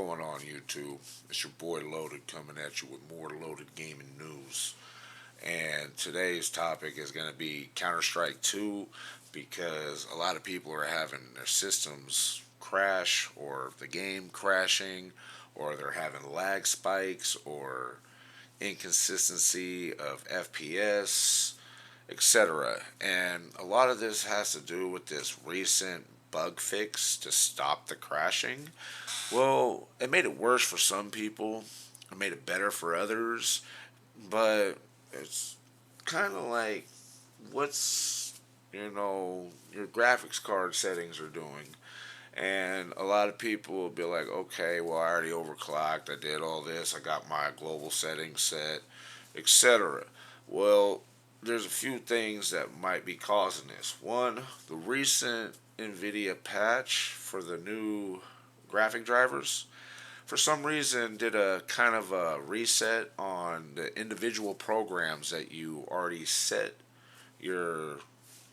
going on, YouTube? It's your boy Loaded coming at you with more Loaded Gaming News. And today's topic is going to be Counter-Strike 2 because a lot of people are having their systems crash or the game crashing or they're having lag spikes or inconsistency of FPS, etc. And a lot of this has to do with this recent bug fix to stop the crashing. Well, it made it worse for some people, it made it better for others, but it's kind of like what's, your graphics card settings are doing. And a lot of people will be like, okay, well, I already overclocked, I did all this, I got my global settings set, etc. Well, there's a few things that might be causing this. One, the recent NVIDIA patch for the new graphic drivers, for some reason, did a kind of a reset on the individual programs that you already set your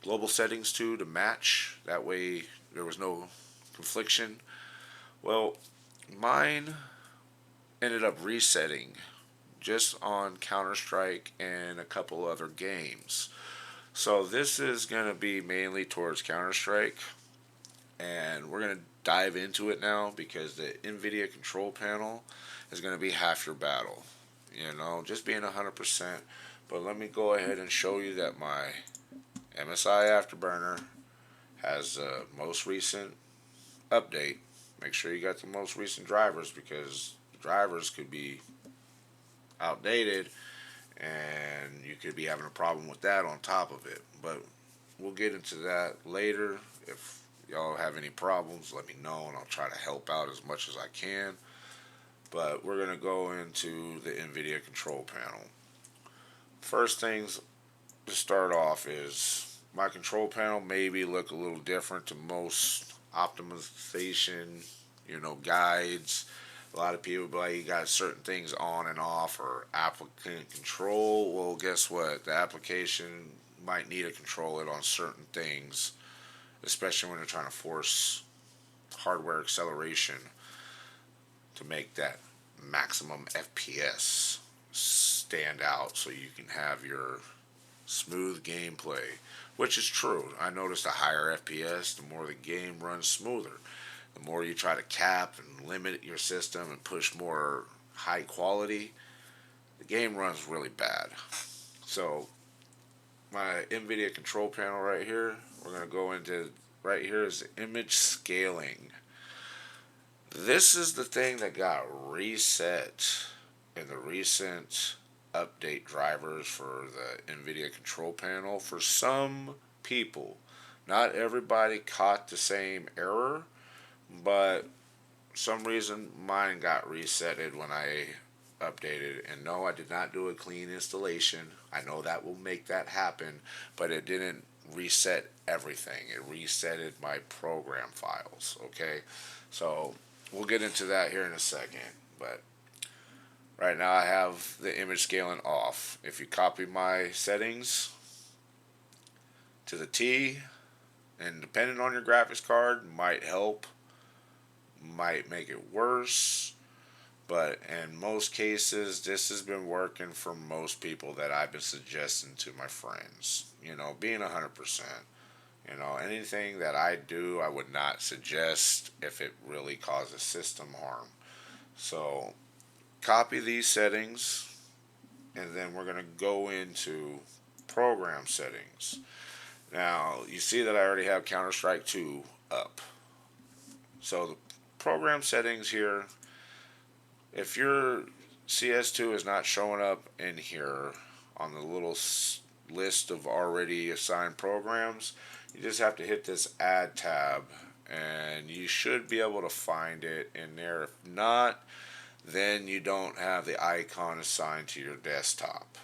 global settings to match. That way, there was no confliction. Well, mine ended up resetting just on Counter Strike and a couple other games. So this is going to be mainly towards Counter Strike, and we're going to dive into it now because the NVIDIA control panel is going to be half your battle. Just being 100%. But let me go ahead and show you that my MSI Afterburner has the most recent update. Make sure you got the most recent drivers because drivers could be outdated and you could be having a problem with that on top of it. But we'll get into that later. If y'all have any problems, let me know and I'll try to help out as much as I can. But we're going to go into the NVIDIA control panel. First things to start off is my control panel maybe look a little different to most optimization, guides. A lot of people be like, you got certain things on and off or applicant control. Well, guess what? The application might need to control it on certain things, especially when they're trying to force hardware acceleration to make that maximum FPS stand out so you can have your smooth gameplay, which is true. I noticed a higher FPS, the more the game runs smoother. The more you try to cap and limit your system and push more high quality, the game runs really bad. So, my NVIDIA control panel right here, we're going to go into right here is image scaling. This is the thing that got reset in the recent update drivers for the NVIDIA control panel. For some people, not everybody caught the same error, but some reason mine got resetted when I updated. And no, I did not do a clean installation. I know that will make that happen, but it didn't reset everything. It resetted my program files. Okay, so we'll get into that here in a second. But right now I have the image scaling off. If you copy my settings to the T, and depending on your graphics card, might help, might make it worse, but in most cases, this has been working for most people that I've been suggesting to my friends. Being 100%. Anything that I do, I would not suggest if it really causes system harm. So, copy these settings, and then we're going to go into program settings. Now, you see that I already have Counter-Strike 2 up. So, the program settings here, if your Cs2 is not showing up in here on the little list of already assigned programs, you just have to hit this add tab and you should be able to find it in there. If not, then you don't have the icon assigned to your desktop.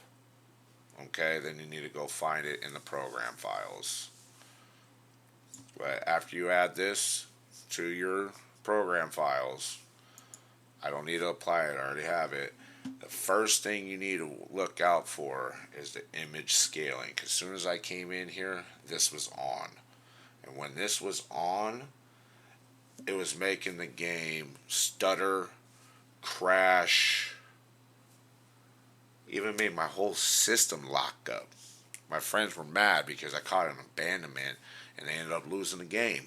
Okay, then you need to go find it in the program files. But after you add this to your program files, I don't need to apply it, I already have it. The first thing you need to look out for is the image scaling. Because as soon as I came in here, this was on. And when this was on, it was making the game stutter, crash, even made my whole system lock up. My friends were mad because I caught an abandonment and they ended up losing the game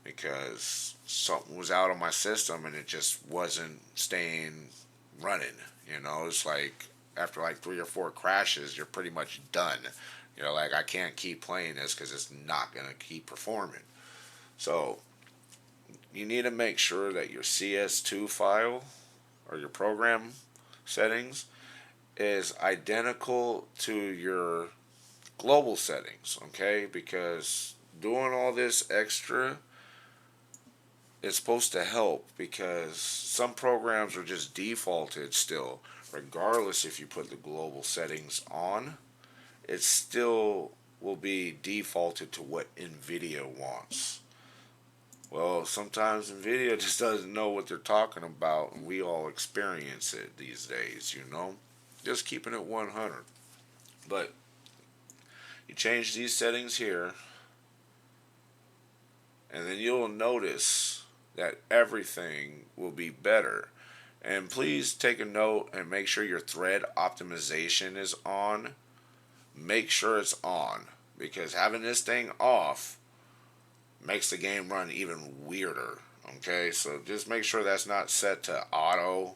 because something was out on my system and it just wasn't staying running. It's like after like 3 or 4 crashes, you're pretty much done. Like I can't keep playing this because it's not going to keep performing. So you need to make sure that your CS2 file or your program settings is identical to your global settings, okay? Because doing all this extra is supposed to help because some programs are just defaulted still, regardless if you put the global settings on, it still will be defaulted to what NVIDIA wants. Well, sometimes NVIDIA just doesn't know what they're talking about, and we all experience it these days. Just keeping it 100. But you change these settings here, and then you'll notice that everything will be better. And please take a note and make sure your thread optimization is on. Make sure it's on because having this thing off makes the game run even weirder. Okay, so just make sure that's not set to auto.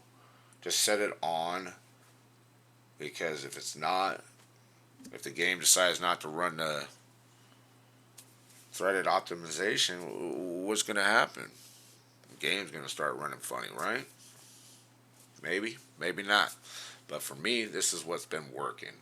Just set it on because if it's not, if the game decides not to run the threaded optimization, what's going to happen? The game's going to start running funny, right? Maybe, maybe not. But for me, this is what's been working.